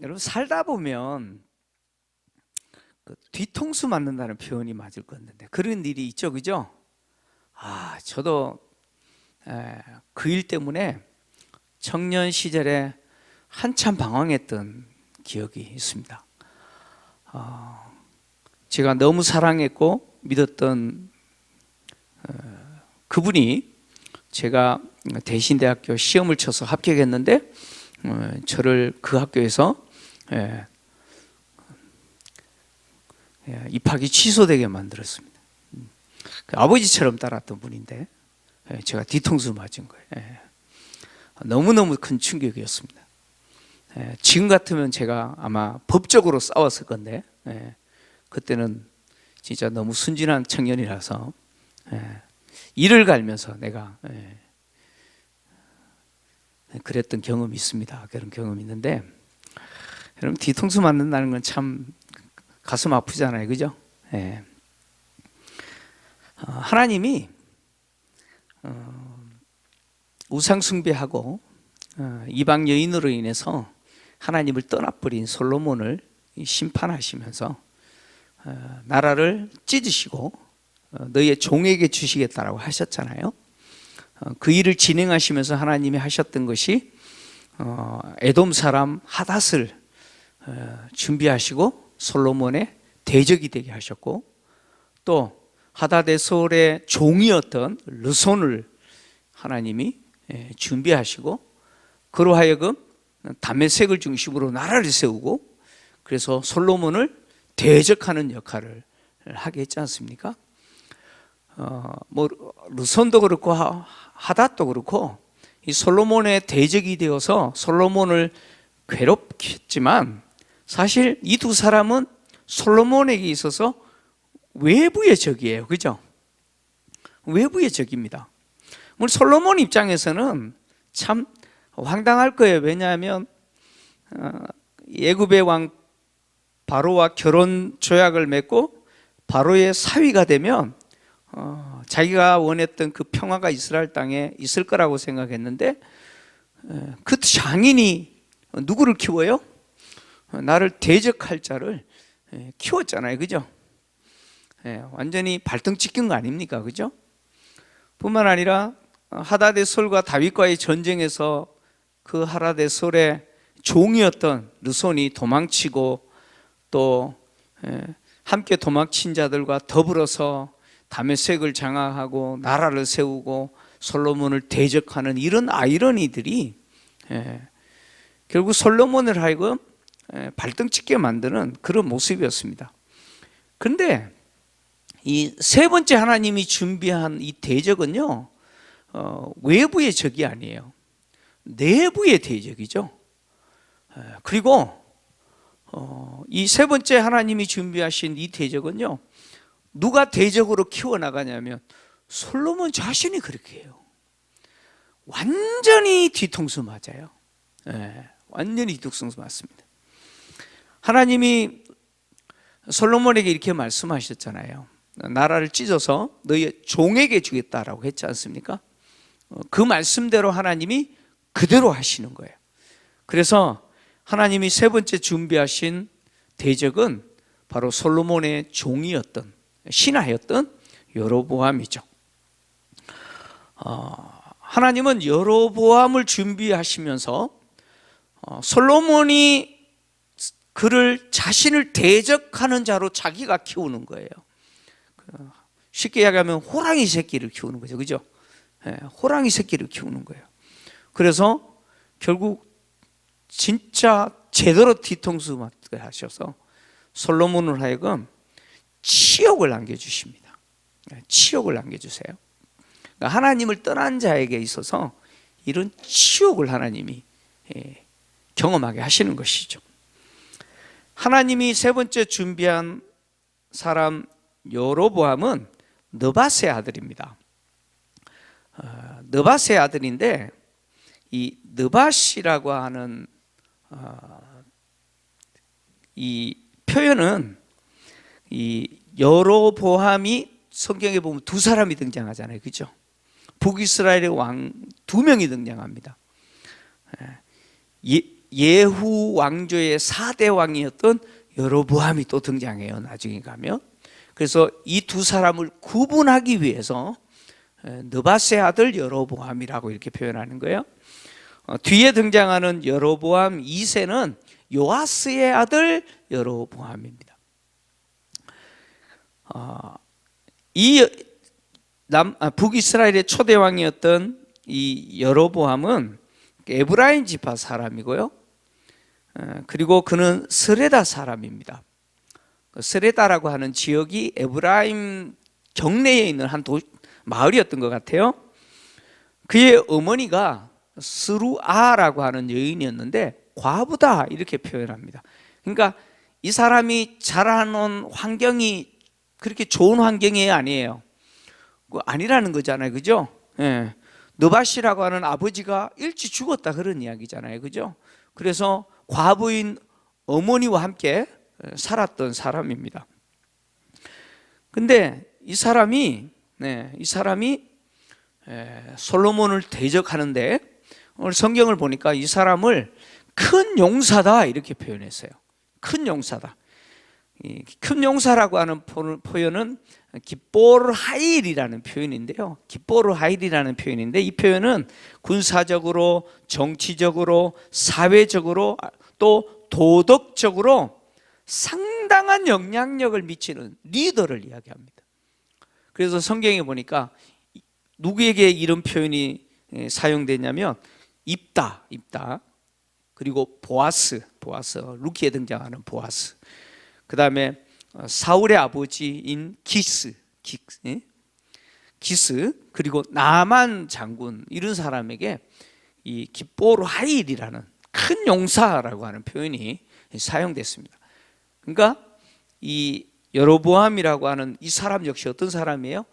여러분 살다 보면 그 뒤통수 맞는다는 표현이 맞을 건데 그런 일이 있죠, 그죠? 저도 그 일 때문에 청년 시절에 한참 방황했던 기억이 있습니다. 제가 너무 사랑했고 믿었던 그분이 제가 대신대학교 시험을 쳐서 합격했는데 저를 그 학교에서 입학이 취소되게 만들었습니다. 그 아버지처럼 따랐던 분인데 제가 뒤통수 맞은 거예요. 너무너무 큰 충격이었습니다. 지금 같으면 제가 아마 법적으로 싸웠을 건데 그때는 진짜 너무 순진한 청년이라서 이를 갈면서 내가 그랬던 경험이 있습니다. 그런 경험이 있는데 여러분 뒤통수 맞는다는 건 참 가슴 아프잖아요, 그죠? 하나님이 우상 숭배하고 이방 여인으로 인해서 하나님을 떠나버린 솔로몬을 심판하시면서 나라를 찢으시고 너희의 종에게 주시겠다라고 하셨잖아요. 그 일을 진행하시면서 하나님이 하셨던 것이 에돔 사람 하닷을 준비하시고 솔로몬의 대적이 되게 하셨고, 또 하닷에솔의 종이었던 르손을 하나님이 준비하시고 그로 하여금 다메섹을 중심으로 나라를 세우고 그래서 솔로몬을 대적하는 역할을 하게 했지 않습니까? 르손도 그렇고 하닷도 그렇고 이 솔로몬의 대적이 되어서 솔로몬을 괴롭게 했지만 사실 이 두 사람은 솔로몬에게 있어서 외부의 적이에요, 그죠? 외부의 적입니다. 우리 솔로몬 입장에서는 참 황당할 거예요. 왜냐하면 애굽의 왕 바로와 결혼 조약을 맺고 바로의 사위가 되면 자기가 원했던 그 평화가 이스라엘 땅에 있을 거라고 생각했는데 그 장인이 누구를 키워요? 나를 대적할 자를 키웠잖아요, 그죠? 완전히 발등 찍힌 거 아닙니까, 그죠? 뿐만 아니라 하닷에솔과 다윗과의 전쟁에서 그 하닷에솔의 종이었던 르손이 도망치고 또 함께 도망친 자들과 더불어서 다메섹을 장악하고 나라를 세우고 솔로몬을 대적하는 이런 아이러니들이 결국 솔로몬을 하여금 발등 찍게 만드는 그런 모습이었습니다. 그런데 이 세 번째 하나님이 준비한 이 대적은요, 외부의 적이 아니에요. 내부의 대적이죠. 그리고 이 세 번째 하나님이 준비하신 이 대적은요, 누가 대적으로 키워나가냐면 솔로몬 자신이 그렇게 해요. 완전히 뒤통수 맞아요. 완전히 뒤통수 맞습니다. 하나님이 솔로몬에게 이렇게 말씀하셨잖아요. 나라를 찢어서 너희 종에게 주겠다라고 했지 않습니까? 그 말씀대로 하나님이 그대로 하시는 거예요. 그래서 하나님이 세 번째 준비하신 대적은 바로 솔로몬의 종이었던 신하였던 여로보암이죠. 하나님은 여로보암을 준비하시면서 솔로몬이 그를 자신을 대적하는 자로 자기가 키우는 거예요. 쉽게 이야기하면 호랑이 새끼를 키우는 거죠, 그죠? 호랑이 새끼를 키우는 거예요. 그래서 결국 진짜 제대로 뒤통수 맞게 하셔서 솔로몬을 하여금 치욕을 남겨주십니다. 치욕을 남겨주세요. 그러니까 하나님을 떠난 자에게 있어서 이런 치욕을 하나님이 경험하게 하시는 것이죠. 하나님이 세 번째 준비한 사람 여로보암은 느밧의 아들입니다. 느밧의 아들인데 이 느밧이라고 하는 이 표현은 이 여로보암이 성경에 보면 두 사람이 등장하잖아요, 그죠? 북이스라엘의 왕 두 명이 등장합니다. 예후 왕조의 4대 왕이었던 여로보암이 또 등장해요, 나중에 가면. 그래서 이 두 사람을 구분하기 위해서 느밧의 아들 여로보암이라고 이렇게 표현하는 거예요. 뒤에 등장하는 여로보암 2세는 요아스의 아들 여로보암입니다. 북이스라엘의 초대 왕이었던 이 여로보암은 에브라임 지파 사람이고요. 그리고 그는 스레다 사람입니다. 스레다라고 하는 지역이 에브라임 경내에 있는 한 마을이었던 것 같아요. 그의 어머니가 스루아라고 하는 여인이었는데 과부다 이렇게 표현합니다. 그러니까 이 사람이 자라는 환경이 그렇게 좋은 환경이 아니에요. 아니라는 거잖아요, 그죠? 예. 느밧이라고 하는 아버지가 일찍 죽었다 그런 이야기잖아요, 그죠? 그래서 과부인 어머니와 함께 살았던 사람입니다. 근데 이 사람이 솔로몬을 대적하는데 오늘 성경을 보니까 이 사람을 큰 용사다 이렇게 표현했어요. 큰 용사다. 큰 용사라고 하는 표현은 깃보르 하일이라는 표현인데요. 깃보르 하일이라는 표현인데 이 표현은 군사적으로, 정치적으로, 사회적으로 또 도덕적으로 상당한 영향력을 미치는 리더를 이야기합니다. 그래서 성경에 보니까 누구에게 이런 표현이 사용되냐면 입다, 그리고 보아스, 루키에 등장하는 보아스, 그 다음에 사울의 아버지인 기스, 그리고 나만 장군 이런 사람에게 이 깃보르 하일이라는 큰 용사라고 하는 표현이 사용됐습니다. 그러니까 이 여로보암이라고 하는 이 사람 역시 어떤 사람이에요?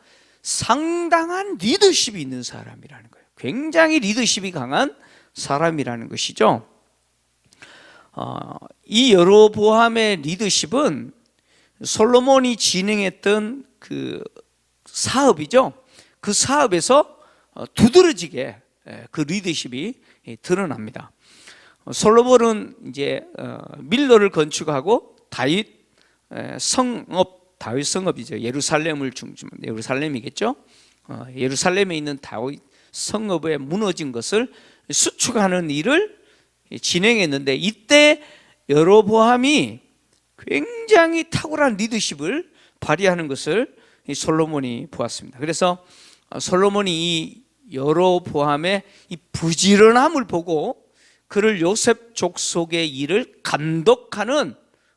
상당한 리더십이 있는 사람이라는 거예요. 굉장히 리더십이 강한 사람이라는 것이죠. 이 여로보암의 리더십은 솔로몬이 진행했던 그 사업이죠. 그 사업에서 두드러지게 그 리더십이 드러납니다. 솔로몬은 이제 밀로를 건축하고 다윗 성읍이죠. 예루살렘이겠죠. 예루살렘에 있는 다윗 성읍에 무너진 것을 수축하는 일을 진행했는데 이때 여로보암이 굉장히 탁월한 리더십을 발휘하는 것을 솔로몬이 보았습니다. 그래서 솔로몬이 이 여로보암의 이 부지런함을 보고 그를 요셉 족속의 일을 감독하는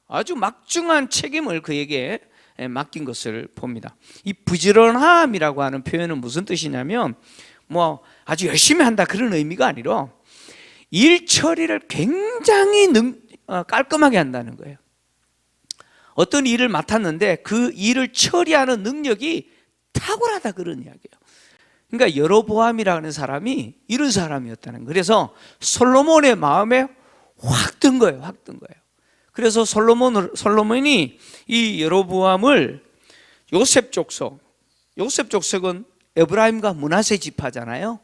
아주 막중한 책임을 그에게 맡긴 것을 봅니다. 이 부지런함이라고 하는 표현은 무슨 뜻이냐면 아주 열심히 한다 그런 의미가 아니라 일 처리를 굉장히 깔끔하게 한다는 거예요. 어떤 일을 맡았는데 그 일을 처리하는 능력이 탁월하다 그런 이야기예요. 그러니까 여로보암이라는 사람이 이런 사람이었다는 거예요. 그래서 솔로몬의 마음에 확 든 거예요. 그래서 솔로몬이 이 여로보암을 요셉 족속은 에브라임과 므낫세 지파잖아요.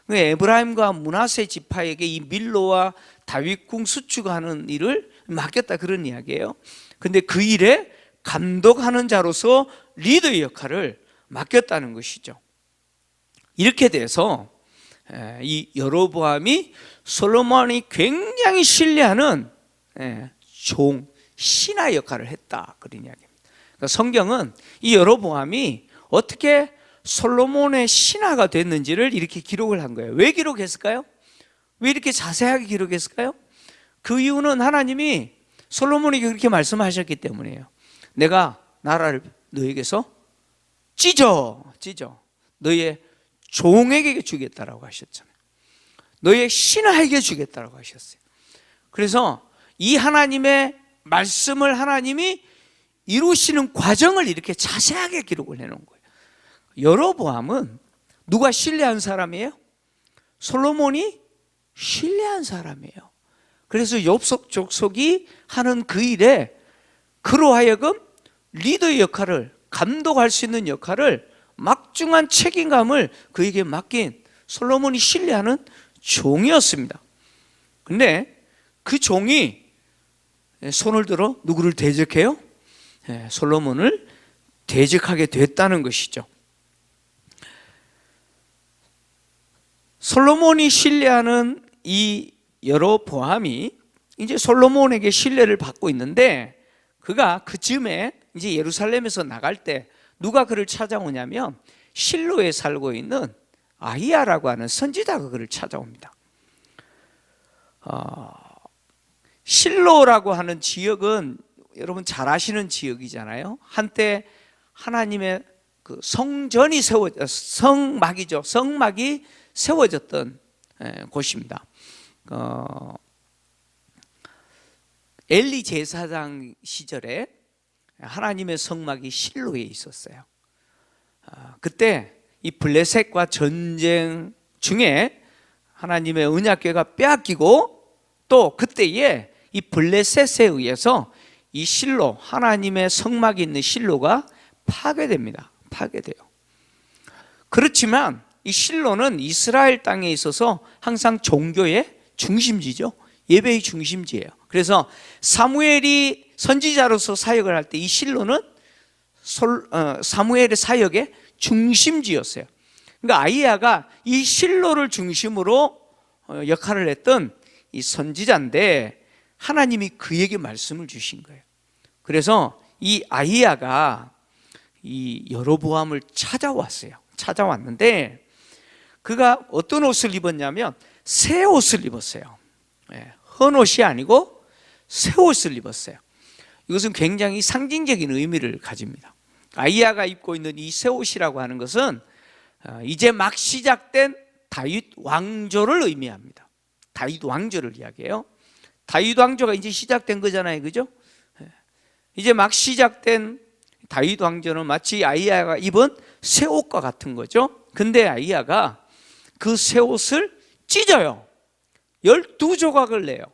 에브라임과 므낫세 지파에게 이 밀로와 다윗궁 수축하는 일을 맡겼다 그런 이야기예요. 근데 그 일에 감독하는 자로서 리더의 역할을 맡겼다는 것이죠. 이렇게 돼서 이 여로보암이 솔로몬이 굉장히 신뢰하는 신하 역할을 했다 그런 이야기입니다. 그러니까 성경은 이 여로보암이 어떻게 솔로몬의 신하가 됐는지를 이렇게 기록을 한 거예요. 왜 기록했을까요? 왜 이렇게 자세하게 기록했을까요? 그 이유는 하나님이 솔로몬에게 그렇게 말씀하셨기 때문이에요. 내가 나라를 너에게서 찢어 너의 종에게 주겠다라고 하셨잖아요. 너의 신하에게 주겠다라고 하셨어요. 그래서 이 하나님의 말씀을 하나님이 이루시는 과정을 이렇게 자세하게 기록을 해놓은 거예요. 여로보암은 누가 신뢰한 사람이에요? 솔로몬이 신뢰한 사람이에요. 그래서 요셉 족속이 하는 그 일에 그로 하여금 리더의 역할을, 감독할 수 있는 역할을, 막중한 책임감을 그에게 맡긴 솔로몬이 신뢰하는 종이었습니다. 근데 그 종이 손을 들어 누구를 대적해요? 솔로몬을 대적하게 됐다는 것이죠. 솔로몬이 신뢰하는 이 여로보암이 이제 솔로몬에게 신뢰를 받고 있는데, 그가 그 즈음에 이제 예루살렘에서 나갈 때 누가 그를 찾아오냐면 실로에 살고 있는 아히야라고 하는 선지자가 그를 찾아옵니다. 실로라고 하는 지역은 여러분 잘 아시는 지역이잖아요. 한때 하나님의 그 성전이 성막이 세워졌던 곳입니다. 엘리 제사장 시절에 하나님의 성막이 실로에 있었어요. 그때 이 블레셋과 전쟁 중에 하나님의 언약궤가 빼앗기고, 또 그때에 이 블레셋에 의해서 이 실로, 하나님의 성막이 있는 실로가 파괴됩니다. 파괴돼요. 그렇지만 이 실로는 이스라엘 땅에 있어서 항상 종교의 중심지죠. 예배의 중심지예요. 그래서 사무엘이 선지자로서 사역을 할 때 이 실로는 사무엘의 사역의 중심지였어요. 그러니까 아히야가 이 실로를 중심으로 역할을 했던 이 선지자인데, 하나님이 그에게 말씀을 주신 거예요. 그래서 이 아히야가 이 여로보암을 찾아왔는데, 그가 어떤 옷을 입었냐면 새 옷을 입었어요. 헌옷이 아니고 새 옷을 입었어요. 이것은 굉장히 상징적인 의미를 가집니다. 아히야가 입고 있는 이 새 옷이라고 하는 것은 이제 막 시작된 다윗 왕조를 의미합니다. 다윗 왕조를 이야기해요. 다윗 왕조가 이제 시작된 거잖아요, 그죠? 이제 막 시작된 다윗 왕조는 마치 아히야가 입은 새 옷과 같은 거죠. 근데 아히야가 그 새 옷을 찢어요. 12조각을 내요.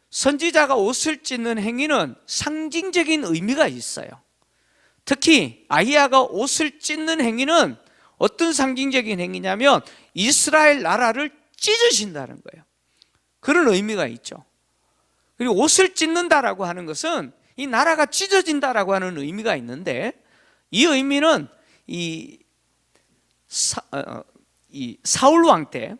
선지자가 옷을 찢는 행위는 상징적인 의미가 있어요. 특히 아히야가 옷을 찢는 행위는 어떤 상징적인 행위냐면 이스라엘 나라를 찢으신다는 거예요. 그런 의미가 있죠. 그리고 옷을 찢는다라고 하는 것은 이 나라가 찢어진다라고 하는 의미가 있는데, 이 의미는 이 사울 왕 때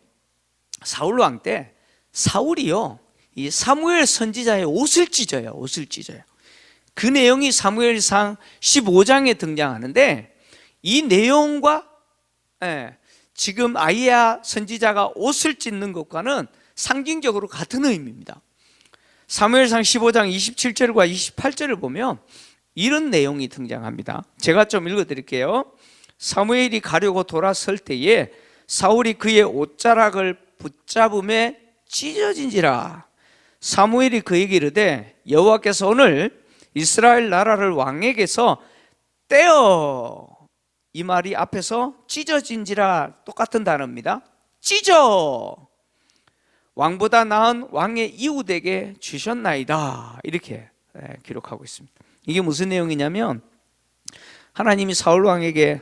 사울이요, 이 사무엘 선지자의 옷을 찢어요. 그 내용이 사무엘상 15장에 등장하는데, 이 내용과 지금 아히야 선지자가 옷을 찢는 것과는 상징적으로 같은 의미입니다. 사무엘상 15장 27절과 28절을 보면 이런 내용이 등장합니다. 제가 좀 읽어드릴게요. 사무엘이 가려고 돌아설 때에 사울이 그의 옷자락을 붙잡음에 찢어진지라. 사무엘이 그에게 이르되 여호와께서 오늘 이스라엘 나라를 왕에게서 떼어, 이 말이 앞에서 찢어진지라 똑같은 단어입니다. 찢어, 왕보다 나은 왕의 이웃에게 주셨나이다, 이렇게 기록하고 있습니다. 이게 무슨 내용이냐면 하나님이 사울 왕에게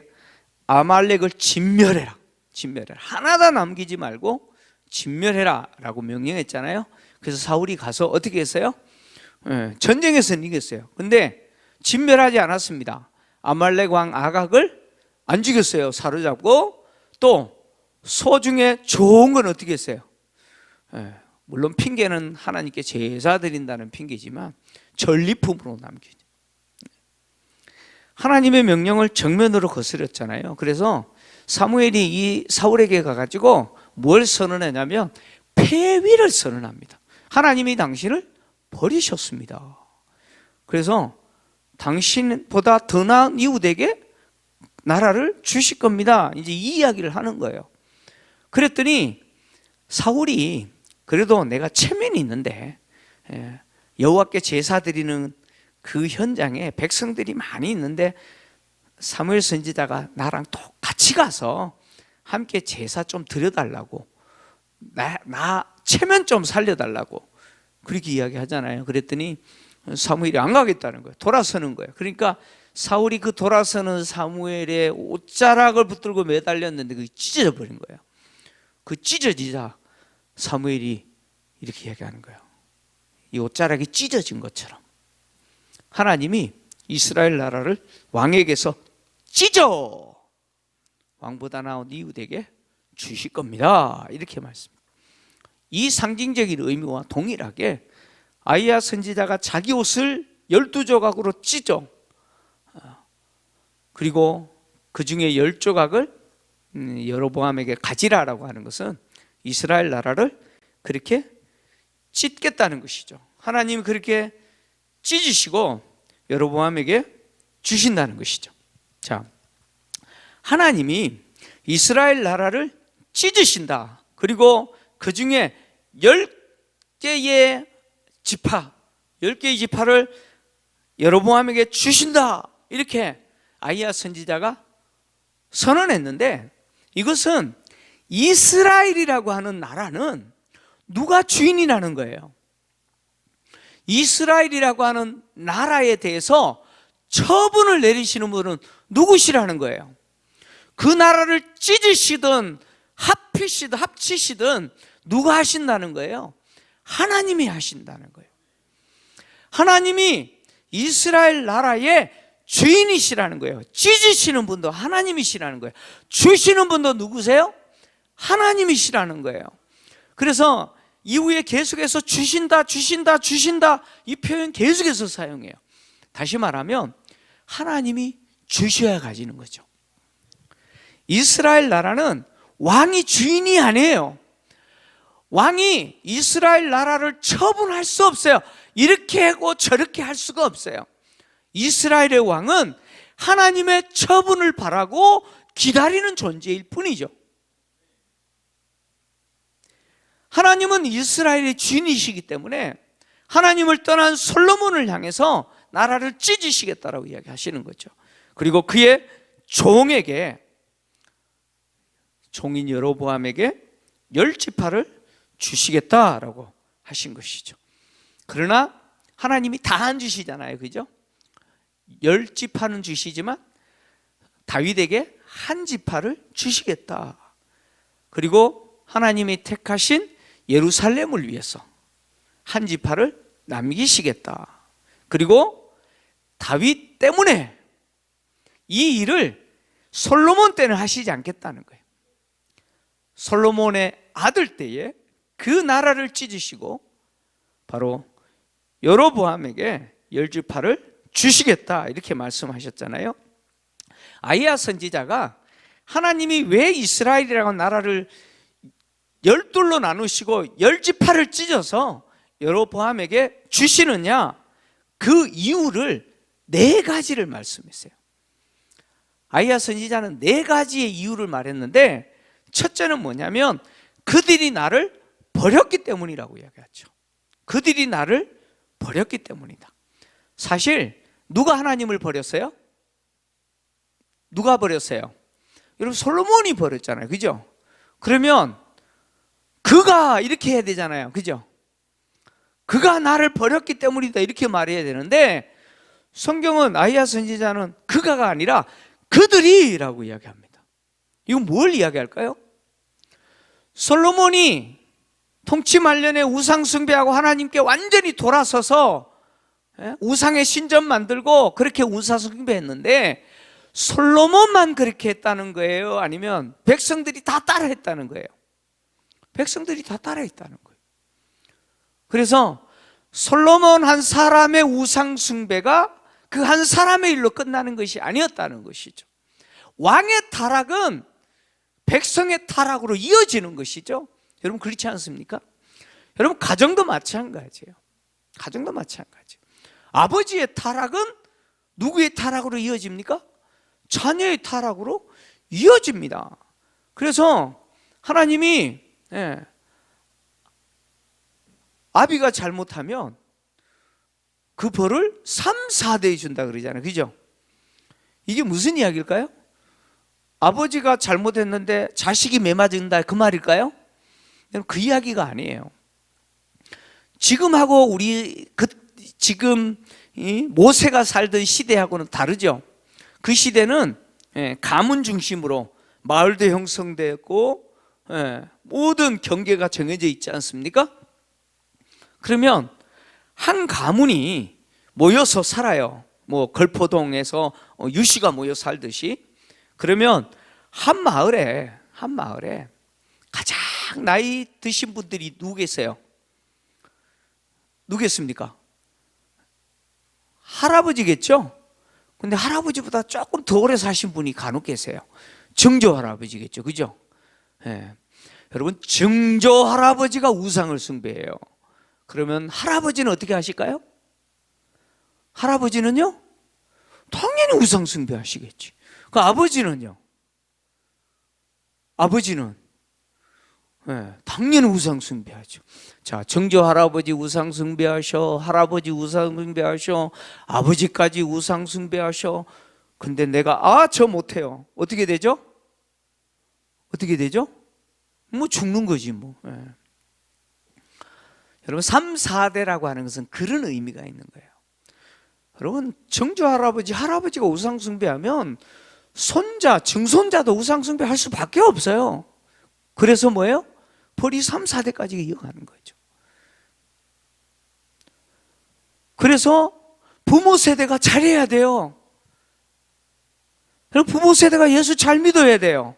아말렉을 진멸해라, 하나도 남기지 말고 진멸해라 라고 명령했잖아요. 그래서 사울이 가서 어떻게 했어요? 전쟁에서는 이겼어요. 근데 진멸하지 않았습니다. 아말렉 왕 아각을 안 죽였어요. 사로잡고, 또 소 중에 좋은 건 어떻게 했어요? 물론 핑계는 하나님께 제사 드린다는 핑계지만 전리품으로 남기죠. 하나님의 명령을 정면으로 거스렸잖아요. 그래서 사무엘이 이 사울에게 가가지고 뭘 선언하냐면 폐위를 선언합니다. 하나님이 당신을 버리셨습니다. 그래서 당신보다 더 나은 이웃에게 나라를 주실 겁니다, 이제 이 이야기를 하는 거예요. 그랬더니 사울이 그래도 내가 체면이 있는데, 여호와께 제사 드리는 그 현장에 백성들이 많이 있는데 사무엘 선지자가 나랑 똑같이 가서 함께 제사 좀 드려달라고, 나 체면 좀 살려달라고 그렇게 이야기하잖아요. 그랬더니 사무엘이 안 가겠다는 거예요. 돌아서는 거예요. 그러니까 사울이 그 돌아서는 사무엘의 옷자락을 붙들고 매달렸는데 그게 찢어져 버린 거예요. 그 찢어지자 사무엘이 이렇게 이야기하는 거예요. 이 옷자락이 찢어진 것처럼 하나님이 이스라엘 나라를 왕에게서 찢어 왕보다 나은 이웃에게 주실 겁니다. 이렇게 말씀합니다. 이 상징적인 의미와 동일하게 아이야 선지자가 자기 옷을 12조각으로 찢어 그리고 그 중에 10조각을 여로보암에게 가지라라고 하는 것은 이스라엘 나라를 그렇게 찢겠다는 것이죠. 하나님이 그렇게 찢으시고 여로보암에게 주신다는 것이죠. 자, 하나님이 이스라엘 나라를 찢으신다. 그리고 그 중에 10개의 지파, 10개의 지파를 여로보암에게 주신다. 이렇게 아이야 선지자가 선언했는데, 이것은 이스라엘이라고 하는 나라는 누가 주인이라는 거예요. 이스라엘이라고 하는 나라에 대해서 처분을 내리시는 분은 누구시라는 거예요. 그 나라를 찢으시든 합치시든 누가 하신다는 거예요? 하나님이 하신다는 거예요. 하나님이 이스라엘 나라의 주인이시라는 거예요. 찢으시는 분도 하나님이시라는 거예요. 주시는 분도 누구세요? 하나님이시라는 거예요. 그래서 이후에 계속해서 주신다 이 표현 계속해서 사용해요. 다시 말하면 하나님이 주셔야 가지는 거죠. 이스라엘 나라는 왕이 주인이 아니에요. 왕이 이스라엘 나라를 처분할 수 없어요. 이렇게 하고 저렇게 할 수가 없어요. 이스라엘의 왕은 하나님의 처분을 바라고 기다리는 존재일 뿐이죠. 하나님은 이스라엘의 주인이시기 때문에 하나님을 떠난 솔로몬을 향해서 나라를 찢으시겠다라고 이야기하시는 거죠. 그리고 그의 종에게, 종인 여로보암에게 10지파를 주시겠다라고 하신 것이죠. 그러나 하나님이 다 안 주시잖아요. 그죠? 10지파는 주시지만 다윗에게 한 지파를 주시겠다. 그리고 하나님이 택하신 예루살렘을 위해서 한 지파를 남기시겠다. 그리고 다윗 때문에 이 일을 솔로몬 때는 하시지 않겠다는 거예요. 솔로몬의 아들 때에 그 나라를 찢으시고 바로 여로보암에게 10지파를 주시겠다 이렇게 말씀하셨잖아요. 아이야 선지자가 하나님이 왜 이스라엘이라는 나라를 12로 나누시고 10지파를 찢어서 여로보암에게 주시느냐, 그 이유를 4가지를 말씀했어요. 아이야 선지자는 4가지의 이유를 말했는데, 첫째는 뭐냐면 그들이 나를 버렸기 때문이라고 이야기하죠. 그들이 나를 버렸기 때문이다. 사실 누가 하나님을 버렸어요? 누가 버렸어요? 여러분, 솔로몬이 버렸잖아요. 그죠? 그러면 그가 이렇게 해야 되잖아요. 그죠? 그가 나를 버렸기 때문이다 이렇게 말해야 되는데, 성경은 아이야 선지자는 그가가 아니라 그들이라고 이야기합니다. 이건 뭘 이야기할까요? 솔로몬이 통치 말년에 우상 숭배하고 하나님께 완전히 돌아서서 우상의 신전 만들고 그렇게 우상 숭배했는데, 솔로몬만 그렇게 했다는 거예요? 아니면 백성들이 다 따라했다는 거예요? 백성들이 다 따라했다는 거예요. 그래서 솔로몬 한 사람의 우상 숭배가 그 한 사람의 일로 끝나는 것이 아니었다는 것이죠. 왕의 타락은 백성의 타락으로 이어지는 것이죠. 여러분, 그렇지 않습니까? 여러분, 가정도 마찬가지예요. 가정도 마찬가지예요. 아버지의 타락은 누구의 타락으로 이어집니까? 자녀의 타락으로 이어집니다. 그래서 하나님이 아비가 잘못하면 그 벌을 3, 4대에 준다 그러잖아요. 그죠? 이게 무슨 이야기일까요? 아버지가 잘못했는데 자식이 매맞은다 그 말일까요? 그 이야기가 아니에요. 지금하고 지금 모세가 살던 시대하고는 다르죠. 그 시대는 가문 중심으로 마을도 형성되었고 모든 경계가 정해져 있지 않습니까? 그러면 한 가문이 모여서 살아요. 뭐 걸포동에서 유씨가 모여 살듯이. 그러면 한 마을에 가장 나이 드신 분들이 누구 계세요? 누구겠습니까? 할아버지겠죠? 근데 할아버지보다 조금 더 오래 사신 분이 간혹 계세요. 증조 할아버지겠죠, 그죠? 예. 여러분, 증조 할아버지가 우상을 숭배해요. 그러면 할아버지는 어떻게 하실까요? 할아버지는요? 당연히 우상 숭배하시겠지. 그 아버지는요? 아버지는 당연히 우상 숭배하죠. 자, 증조 할아버지 우상 숭배하셔, 할아버지 우상 숭배하셔, 아버지까지 우상 숭배하셔. 근데 내가 저 못해요. 어떻게 되죠? 어떻게 되죠? 뭐 죽는 거지 뭐. 여러분, 3, 4대라고 하는 것은 그런 의미가 있는 거예요. 여러분, 증조 할아버지, 할아버지가 우상 숭배하면 손자, 증손자도 우상 숭배할 수밖에 없어요. 그래서 뭐예요? 벌이 3, 4대까지 이어가는 거죠. 그래서 부모 세대가 잘해야 돼요. 부모 세대가 예수 잘 믿어야 돼요.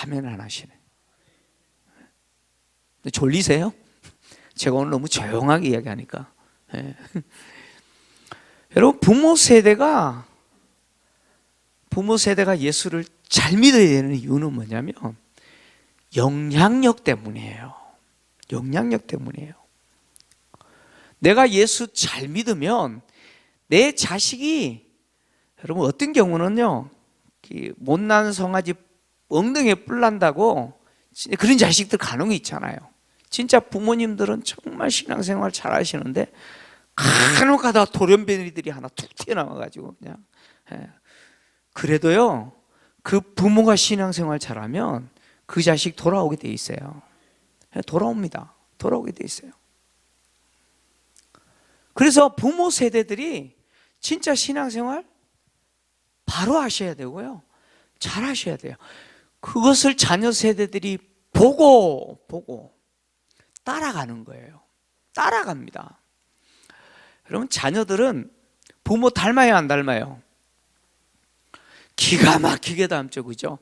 아멘 안 하시네. 졸리세요? 제가 오늘 너무 조용하게 이야기하니까. 여러분, 부모 세대가 예수를 잘 믿어야 되는 이유는 뭐냐면 영향력 때문이에요. 영향력 때문이에요. 내가 예수 잘 믿으면 내 자식이, 여러분, 어떤 경우는요, 못난 송아지 엉덩이에 뿔 난다고 그런 자식들 간혹 있잖아요. 진짜 부모님들은 정말 신앙생활 잘 하시는데 간혹 가다 돌연변이들이 하나 툭 튀어나와가지고 그냥. 그래도요, 그 부모가 신앙생활 잘하면 그 자식 돌아오게 돼 있어요. 돌아옵니다. 돌아오게 돼 있어요. 그래서 부모 세대들이 진짜 신앙생활 바로 하셔야 되고요, 잘 하셔야 돼요. 그것을 자녀 세대들이 보고 따라가는 거예요. 따라갑니다. 여러분, 자녀들은 부모 닮아요, 안 닮아요? 기가 막히게 닮죠, 그죠?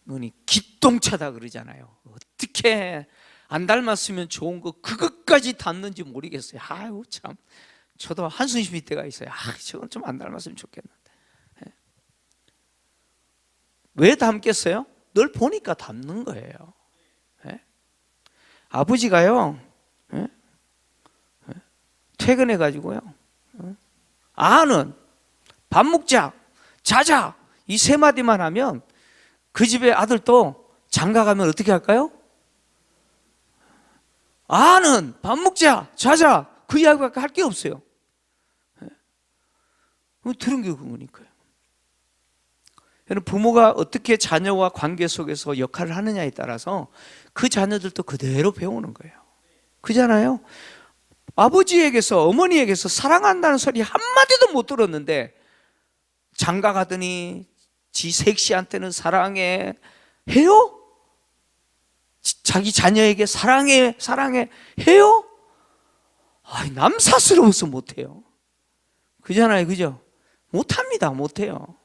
눈이 기똥차다 그러잖아요. 어떻게 안 닮았으면 좋은 거 그것까지 닮는지 모르겠어요. 아유 참, 저도 한숨 쉴 때가 있어요. 저건 좀 안 닮았으면 좋겠는데. 왜 닮겠어요? 늘 보니까 닮는 거예요. 아버지가요, 퇴근해가지고요, 아는 밥 먹자, 자자, 이 세 마디만 하면 그 집의 아들도 장가 가면 어떻게 할까요? 아는 밥 먹자, 자자, 그 이야기밖에 할 게 없어요. 들은 게 그거니까요. 여러분, 부모가 어떻게 자녀와 관계 속에서 역할을 하느냐에 따라서 그 자녀들도 그대로 배우는 거예요. 그잖아요. 아버지에게서, 어머니에게서 사랑한다는 소리 한마디도 못 들었는데 장가 가더니 지 색시한테는 사랑해 해요? 자기 자녀에게 사랑해 해요? 남사스러워서 못해요. 그잖아요, 그죠? 못합니다, 못해요.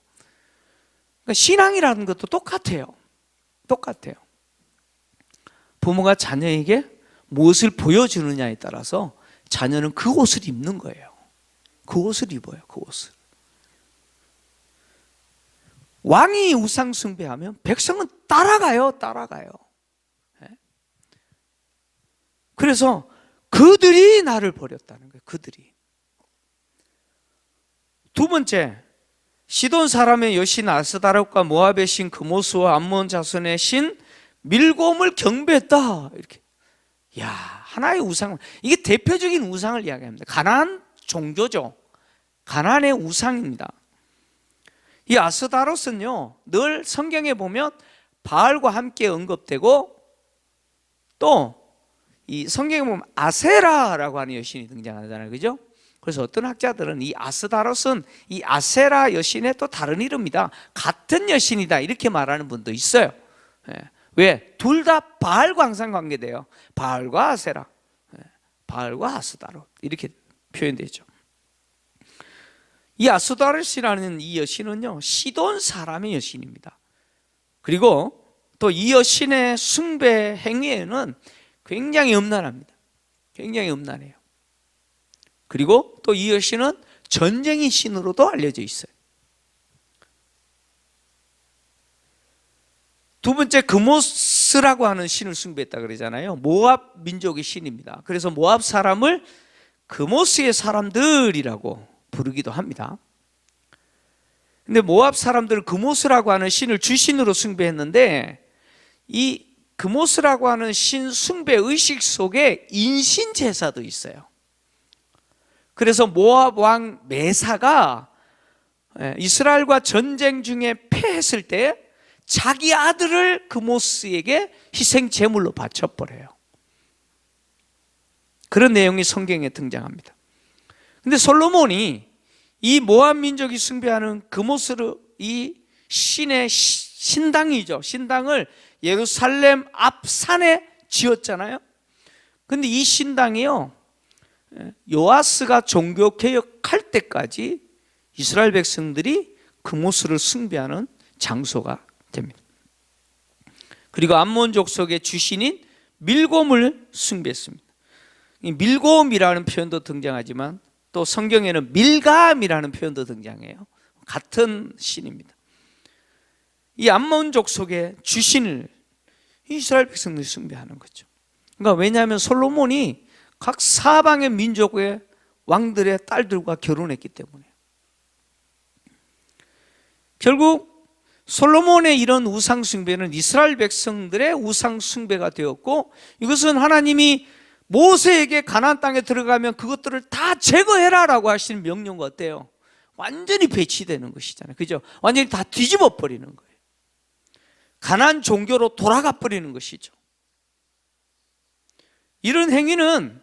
그러니까 신앙이라는 것도 똑같아요. 부모가 자녀에게 무엇을 보여주느냐에 따라서 자녀는 그 옷을 입는 거예요. 그 옷을 입어요, 그 옷을. 왕이 우상 숭배하면 백성은 따라가요. 그래서 그들이 나를 버렸다는 거예요. 그들이. 두 번째, 시돈 사람의 여신 아스다롯과 모압의 신 그모스와 암몬 자손의 신 밀곰을 경배했다. 이렇게. 하나의 우상. 이게 대표적인 우상을 이야기합니다. 가나안 종교죠. 가나안의 우상입니다. 이 아스다롯은요, 늘 성경에 보면 바알과 함께 언급되고, 또 이 성경에 보면 아세라라고 하는 여신이 등장하잖아요, 그죠? 그래서 어떤 학자들은 이 아스다롯은 이 아세라 여신의 또 다른 이름이다, 같은 여신이다, 이렇게 말하는 분도 있어요. 왜? 둘 다 바알과 항상 관계돼요. 바알과 아세라. 바알과 아스다롯 이렇게 표현되죠. 이 아스다롯이라는 이 여신은요, 시돈 사람의 여신입니다. 그리고 또 이 여신의 숭배 행위에는 굉장히 음란합니다. 굉장히 음란해요. 그리고 또 이 여신은 전쟁의 신으로도 알려져 있어요. 두 번째, 그모스라고 하는 신을 숭배했다 그러잖아요. 모압 민족의 신입니다. 그래서 모압 사람을 그모스의 사람들이라고 부르기도 합니다. 근데 모압 사람들은 그모스라고 하는 신을 주신으로 숭배했는데, 이 그모스라고 하는 신 숭배 의식 속에 인신 제사도 있어요. 그래서 모압 왕 메사가 이스라엘과 전쟁 중에 패했을 때 자기 아들을 그모스에게 희생 제물로 바쳐버려요. 그런 내용이 성경에 등장합니다. 근데 솔로몬이 이 모압 민족이 숭배하는 그모스를, 이 신의 신당이죠, 신당을 예루살렘 앞 산에 지었잖아요. 근데 이 신당이요, 요아스가 종교개혁할 때까지 이스라엘 백성들이 그모스를 숭배하는 장소가 됩니다. 그리고 암몬 족속의 주신인 밀곰을 숭배했습니다. 이 밀곰이라는 표현도 등장하지만 또 성경에는 밀감이라는 표현도 등장해요. 같은 신입니다. 이 암몬 족속의 주신을 이스라엘 백성들이 숭배하는 거죠. 그러니까 왜냐하면 솔로몬이 각 사방의 민족의 왕들의 딸들과 결혼했기 때문에. 결국 솔로몬의 이런 우상 숭배는 이스라엘 백성들의 우상 숭배가 되었고, 이것은 하나님이 모세에게 가나안 땅에 들어가면 그것들을 다 제거해라라고 하시는 명령과 어때요? 완전히 배치되는 것이잖아요. 그죠? 완전히 다 뒤집어 버리는 거예요. 가나안 종교로 돌아가 버리는 것이죠. 이런 행위는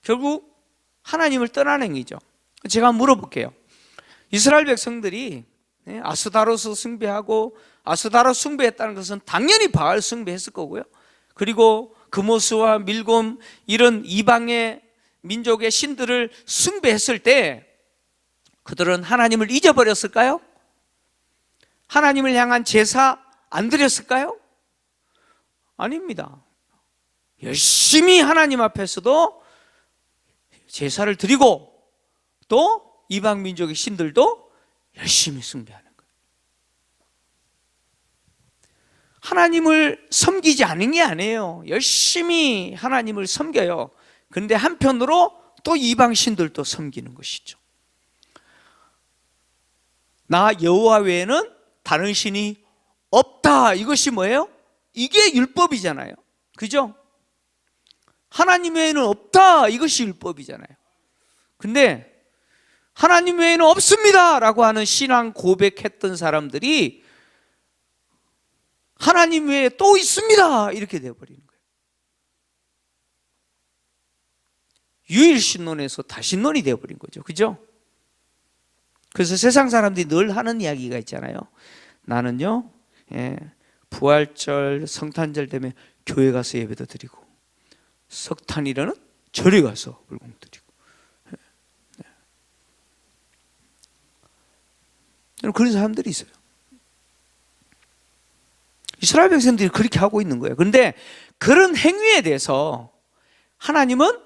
결국 하나님을 떠난 행위죠. 제가 물어볼게요. 이스라엘 백성들이 아스다롯을 숭배하고, 아스다롯 숭배했다는 것은 당연히 바알 숭배했을 거고요. 그리고 그모스와 밀곰 이런 이방의 민족의 신들을 숭배했을 때 그들은 하나님을 잊어버렸을까요? 하나님을 향한 제사 안 드렸을까요? 아닙니다. 열심히 하나님 앞에서도 제사를 드리고, 또 이방 민족의 신들도 열심히 숭배하는 거예요. 하나님을 섬기지 않은 게 아니에요. 열심히 하나님을 섬겨요. 그런데 한편으로 또 이방 신들도 섬기는 것이죠. 나 여호와 외에는 다른 신이 없다. 이것이 뭐예요? 이게 율법이잖아요. 그죠? 하나님 외에는 없다. 이것이 율법이잖아요. 근데 하나님 외에는 없습니다 라고 하는 신앙 고백했던 사람들이 하나님 외에 또 있습니다 이렇게 되어버리는 거예요. 유일신론에서 다신론이 되어버린 거죠. 그죠? 그래서 세상 사람들이 늘 하는 이야기가 있잖아요. 나는요, 부활절, 성탄절 되면 교회 가서 예배도 드리고, 석탄이라는 절에 가서 물공 드리고. 그런 사람들이 있어요. 이스라엘 백성들이 그렇게 하고 있는 거예요. 그런데 그런 행위에 대해서 하나님은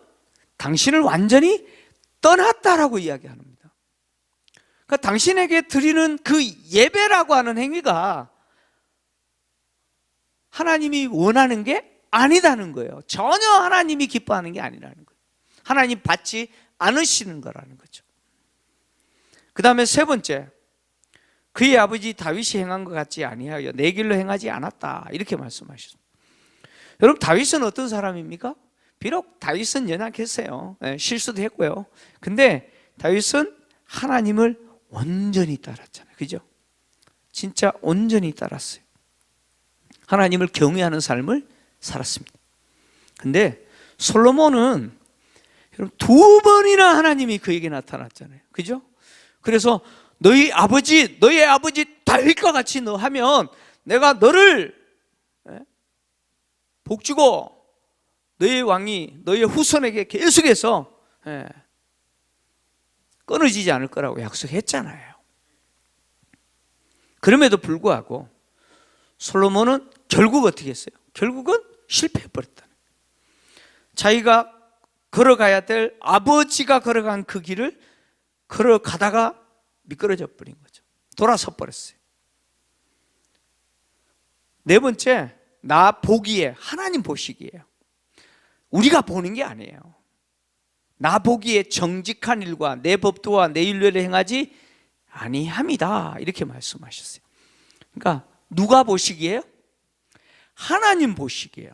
당신을 완전히 떠났다라고 이야기합니다. 그러니까 당신에게 드리는 그 예배라고 하는 행위가 하나님이 원하는 게 아니다는 거예요. 전혀 하나님이 기뻐하는 게 아니라는 거예요. 하나님 받지 않으시는 거라는 거죠. 그 다음에 세 번째, 그의 아버지 다윗이 행한 것 같지 아니하여 내 길로 행하지 않았다 이렇게 말씀하셨습니다. 여러분, 다윗은 어떤 사람입니까? 비록 다윗은 연약했어요. 실수도 했고요. 근데 다윗은 하나님을 온전히 따랐잖아요. 그죠? 진짜 온전히 따랐어요. 하나님을 경외하는 삶을 살았습니다. 근데 솔로몬은 여러분, 2번이나 하나님이 그에게 나타났잖아요. 그죠? 그래서 너의 아버지 다윗과 같이 너 하면 내가 너를 복주고 너의 왕이 너의 후손에게 계속해서 끊어지지 않을 거라고 약속했잖아요. 그럼에도 불구하고 솔로몬은 결국 어떻게 했어요? 결국은 실패해버렸다. 자기가 걸어가야 될, 아버지가 걸어간 그 길을 걸어가다가 미끄러져 버린 거죠. 돌아서 버렸어요. 네 번째, 나 보기에, 하나님 보시기에요. 우리가 보는 게 아니에요. 나 보기에 정직한 일과 내 법도와 내 율례를 행하지 아니함이다, 이렇게 말씀하셨어요. 그러니까 누가 보시기에요? 하나님 보시기에요.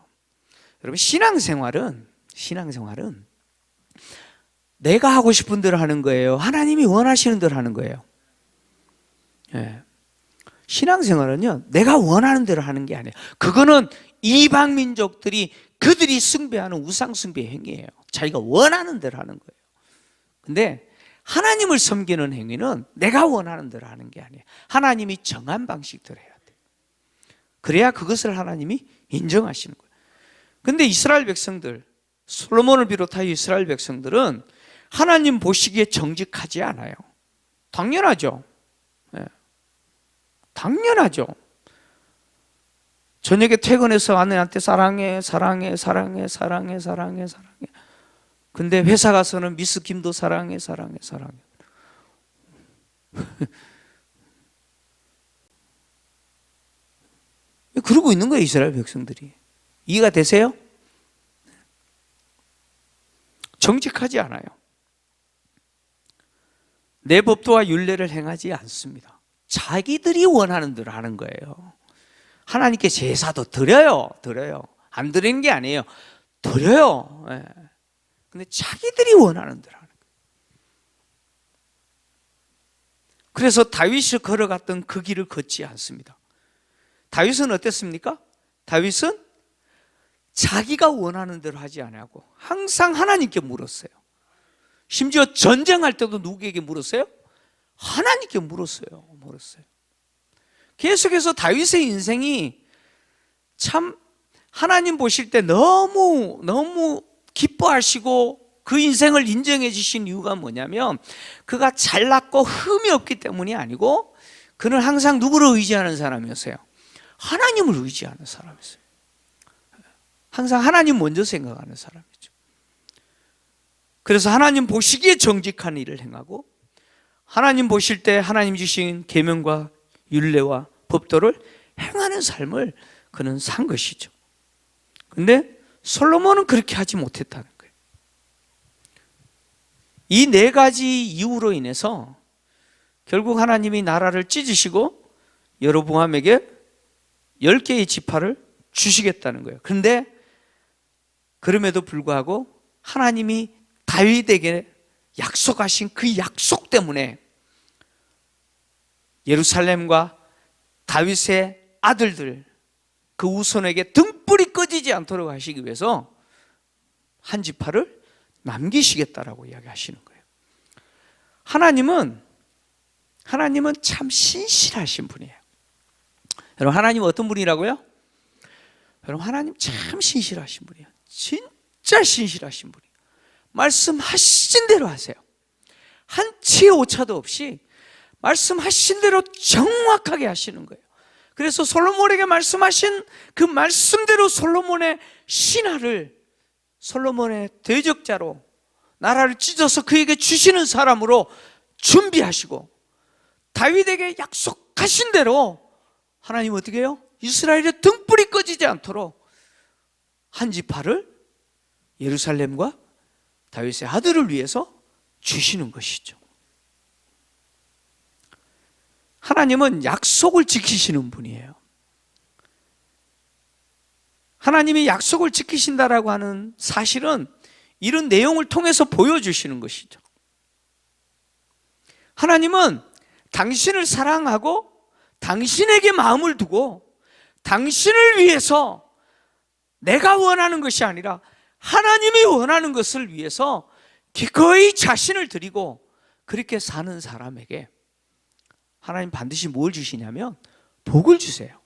여러분, 신앙생활은 내가 하고 싶은 대로 하는 거예요? 하나님이 원하시는 대로 하는 거예요? 신앙생활은요, 내가 원하는 대로 하는 게 아니에요. 그거는 이방 민족들이 그들이 숭배하는 우상 숭배 행위예요. 자기가 원하는 대로 하는 거예요. 근데 하나님을 섬기는 행위는 내가 원하는 대로 하는 게 아니에요. 하나님이 정한 방식대로 해야 돼요. 그래야 그것을 하나님이 인정하시는 거예요. 근데 이스라엘 백성들, 솔로몬을 비롯하여 이스라엘 백성들은 하나님 보시기에 정직하지 않아요. 당연하죠. 당연하죠. 저녁에 퇴근해서 아내한테 사랑해. 근데 회사 가서는 미스 김도 사랑해. 그러고 있는 거예요, 이스라엘 백성들이. 이해가 되세요? 정직하지 않아요. 내 법도와 율례를 행하지 않습니다. 자기들이 원하는 대로 하는 거예요. 하나님께 제사도 드려요. 안 드리는 게 아니에요. 드려요. 근데 자기들이 원하는 대로 하는 거예요. 그래서 다윗이 걸어갔던 그 길을 걷지 않습니다. 다윗은 어땠습니까? 다윗은 자기가 원하는 대로 하지 않고 항상 하나님께 물었어요. 심지어 전쟁할 때도 누구에게 물었어요? 하나님께 물었어요. 계속해서 다윗의 인생이 참 하나님 보실 때 너무 기뻐하시고 그 인생을 인정해 주신 이유가 뭐냐면, 그가 잘났고 흠이 없기 때문이 아니고 그는 항상 누구를 의지하는 사람이었어요? 하나님을 의지하는 사람이었어요. 항상 하나님 먼저 생각하는 사람이죠. 그래서 하나님 보시기에 정직한 일을 행하고, 하나님 보실 때 하나님 주신 계명과 율례와 법도를 행하는 삶을 그는 산 것이죠. 근데 솔로몬은 그렇게 하지 못했다는 거예요. 이 네 가지 이유로 인해서 결국 하나님이 나라를 찢으시고 여로보암에게 10개의 지파를 주시겠다는 거예요. 그런데 그럼에도 불구하고 하나님이 다윗에게 약속하신 그 약속 때문에 예루살렘과 다윗의 아들들, 그 후손에게 등불이 꺼지지 않도록 하시기 위해서 한 지파를 남기시겠다라고 이야기하시는 거예요. 하나님은 참 신실하신 분이에요. 여러분, 하나님은 어떤 분이라고요? 여러분, 하나님 참 신실하신 분이에요. 진짜 신실하신 분이에요. 말씀하신 대로 하세요. 한치의 오차도 없이 말씀하신 대로 정확하게 하시는 거예요. 그래서 솔로몬에게 말씀하신 그 말씀대로 솔로몬의 신하를 솔로몬의 대적자로, 나라를 찢어서 그에게 주시는 사람으로 준비하시고, 다윗에게 약속하신 대로 하나님 어떻게 해요? 이스라엘의 등불이 꺼지지 않도록 한 지파를 예루살렘과 다윗의 아들을 위해서 주시는 것이죠. 하나님은 약속을 지키시는 분이에요. 하나님이 약속을 지키신다라고 하는 사실은 이런 내용을 통해서 보여주시는 것이죠. 하나님은 당신을 사랑하고 당신에게 마음을 두고 당신을 위해서 내가 원하는 것이 아니라 하나님이 원하는 것을 위해서 기꺼이 자신을 드리고 그렇게 사는 사람에게 하나님 반드시 뭘 주시냐면 복을 주세요.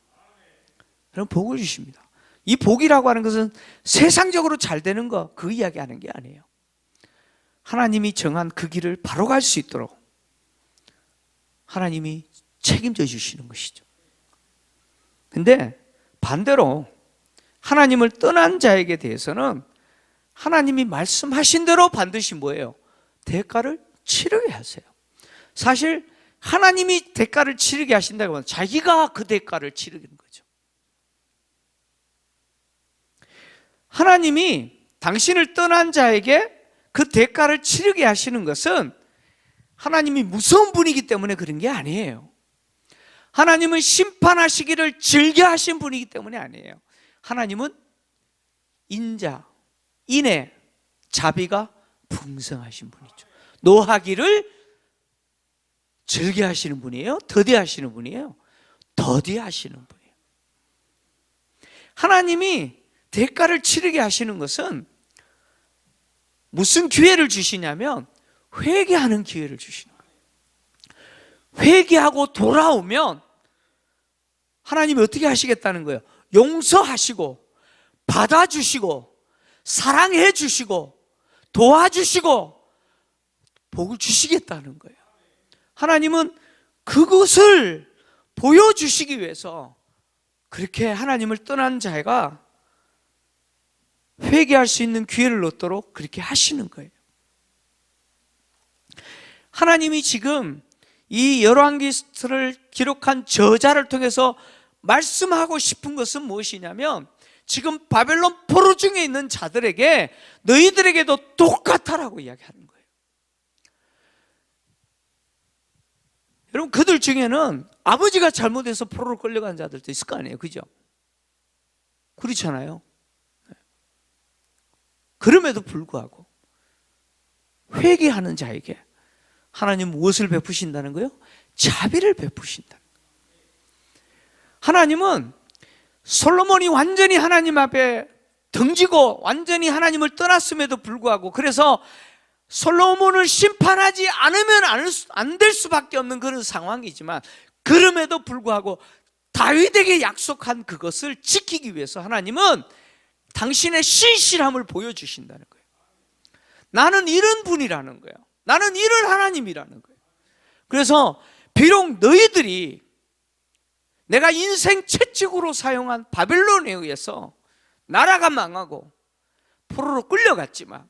그럼 복을 주십니다. 이 복이라고 하는 것은 세상적으로 잘 되는 거, 그 이야기하는 게 아니에요. 하나님이 정한 그 길을 바로 갈 수 있도록 하나님이 책임져 주시는 것이죠. 근데 반대로 하나님을 떠난 자에게 대해서는 하나님이 말씀하신 대로 반드시 뭐예요? 대가를 치르게 하세요. 사실 하나님이 대가를 치르게 하신다고 하면 자기가 그 대가를 치르는 거죠. 하나님이 당신을 떠난 자에게 그 대가를 치르게 하시는 것은 하나님이 무서운 분이기 때문에 그런 게 아니에요. 하나님은 심판하시기를 즐겨 하신 분이기 때문에 아니에요. 하나님은 인자, 인애, 자비가 풍성하신 분이죠. 노하기를 즐겨 하시는 분이에요? 더디 하시는 분이에요? 더디 하시는 분이에요. 하나님이 대가를 치르게 하시는 것은 무슨 기회를 주시냐면 회개하는 기회를 주시는 거예요. 회개하고 돌아오면 하나님이 어떻게 하시겠다는 거예요? 용서하시고 받아주시고 사랑해 주시고 도와주시고 복을 주시겠다는 거예요. 하나님은 그것을 보여주시기 위해서 그렇게 하나님을 떠난 자가 회개할 수 있는 기회를 얻도록 그렇게 하시는 거예요. 하나님이 지금 이 열왕기를 기록한 저자를 통해서 말씀하고 싶은 것은 무엇이냐면 지금 바벨론 포로 중에 있는 자들에게 너희들에게도 똑같아라고 이야기하는 거예요. 여러분, 그들 중에는 아버지가 잘못해서 포로로 끌려간 자들도 있을 거 아니에요, 그죠? 그렇잖아요. 그럼에도 불구하고 회개하는 자에게 하나님 무엇을 베푸신다는 거예요? 자비를 베푸신다. 하나님은 솔로몬이 완전히 하나님 앞에 등지고 완전히 하나님을 떠났음에도 불구하고, 그래서 솔로몬을 심판하지 않으면 안 될 수밖에 없는 그런 상황이지만, 그럼에도 불구하고 다윗에게 약속한 그것을 지키기 위해서 하나님은 당신의 신실함을 보여주신다는 거예요. 나는 이런 분이라는 거예요. 나는 이런 하나님이라는 거예요. 그래서 비록 너희들이 내가 인생 채찍으로 사용한 바벨론에 의해서 나라가 망하고 포로로 끌려갔지만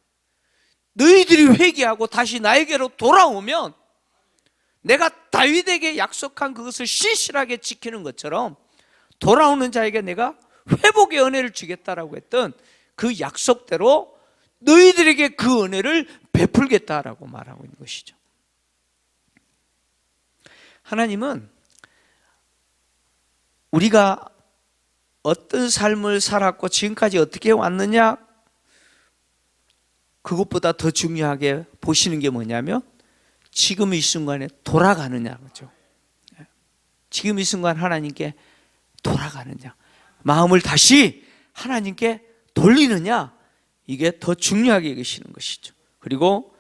너희들이 회개하고 다시 나에게로 돌아오면 내가 다윗에게 약속한 그것을 신실하게 지키는 것처럼 돌아오는 자에게 내가 회복의 은혜를 주겠다라고 했던 그 약속대로 너희들에게 그 은혜를 베풀겠다라고 말하고 있는 것이죠. 하나님은 우리가 어떤 삶을 살았고 지금까지 어떻게 왔느냐, 그것보다 더 중요하게 보시는 게 뭐냐면 지금 이 순간에 돌아가느냐, 그죠? 지금 이 순간 하나님께 돌아가느냐, 마음을 다시 하나님께 돌리느냐, 이게 더 중요하게 여기시는 것이죠. 그리고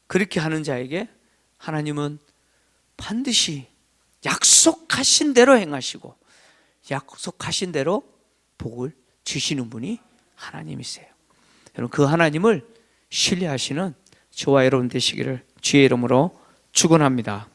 그렇게 하는 자에게 하나님은 반드시 약속하신 대로 행하시고 약속하신 대로 복을 주시는 분이 하나님이세요. 여러분, 그 하나님을 신뢰하시는 저와 여러분 되시기를 주의 이름으로 축원합니다.